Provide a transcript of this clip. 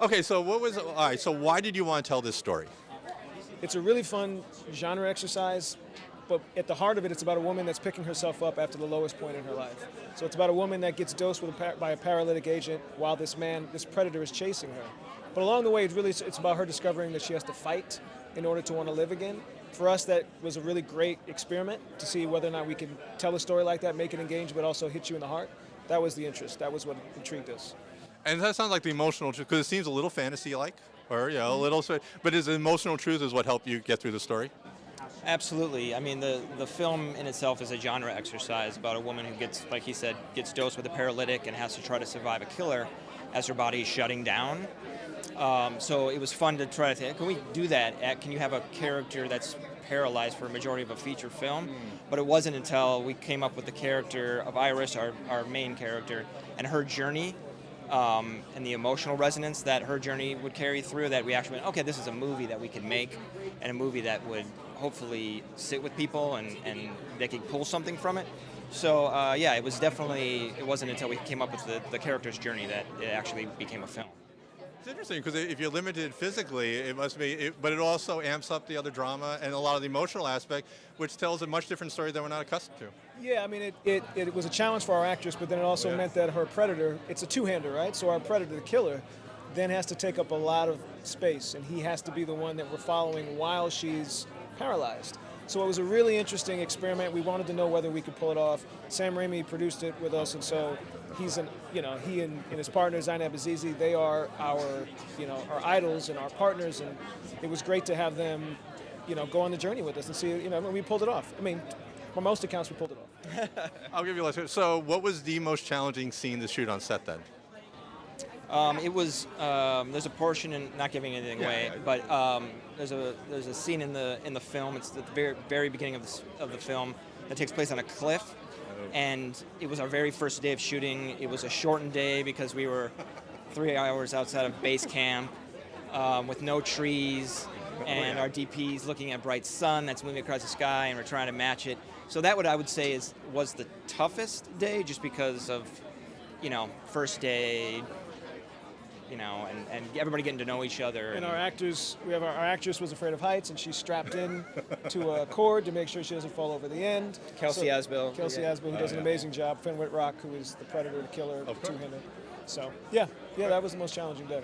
Okay, so what was all right? So why did you want to tell this story? It's a really fun genre exercise, but at the heart of it, it's about a woman that's picking herself up after the lowest point in her life. So it's about a woman that gets dosed by a paralytic agent while this predator is chasing her. But along the way, it's about her discovering that she has to fight in order to want to live again. For us, that was a really great experiment to see whether or not we can tell a story like that, make it engaging, but also hit you in the heart. That was the interest. That was what intrigued us. And that sounds like the emotional truth because it seems a little fantasy-like, or a little. But is the emotional truth is what helped you get through the story? Absolutely. I mean, the film in itself is a genre exercise about a woman who gets, like he said, gets dosed with a paralytic and has to try to survive a killer as her body is shutting down. So it was fun to try to think, can we do that? Can you have a character that's paralyzed for a majority of a feature film? But it wasn't until we came up with the character of Iris, our main character, and her journey and the emotional resonance that her journey would carry through that we actually went, okay, this is a movie that we could make and a movie that would hopefully sit with people and they could pull something from it. So yeah, it wasn't until we came up with the character's journey that it actually became a film. It's interesting because if you're limited physically, it must be, but it also amps up the other drama and a lot of the emotional aspect, which tells a much different story than we're not accustomed to. Yeah, I mean, it was a challenge for our actress, but then it also meant that her predator, it's a two-hander, right? So our predator, the killer, then has to take up a lot of space, and he has to be the one that we're following while she's paralyzed. So it was a really interesting experiment. We wanted to know whether we could pull it off. Sam Raimi produced it with us, and so he and his partner Zainab Azizi, they are our idols and our partners, and it was great to have them, go on the journey with us and see, we pulled it off. I mean, by most accounts, we pulled it off. I'll give you a lesson. So, what was the most challenging scene to shoot on set then? It was there's a portion, and not giving anything away, but there's a scene in the film. It's the very beginning of the film that takes place on a cliff, and it was our very first day of shooting. It was a shortened day because we were 3 hours outside of base camp with no trees, and our DP's looking at bright sun that's moving across the sky, and we're trying to match it. So that, what I would say, was the toughest day, just because of first day. And everybody getting to know each other. And our actors, our actress was afraid of heights, and she's strapped in to a cord to make sure she doesn't fall over the end. Kelsey Asbill, who does an amazing job. Finn Whitrock, who is the predator, the killer, the two-hander. So, yeah, that was the most challenging day.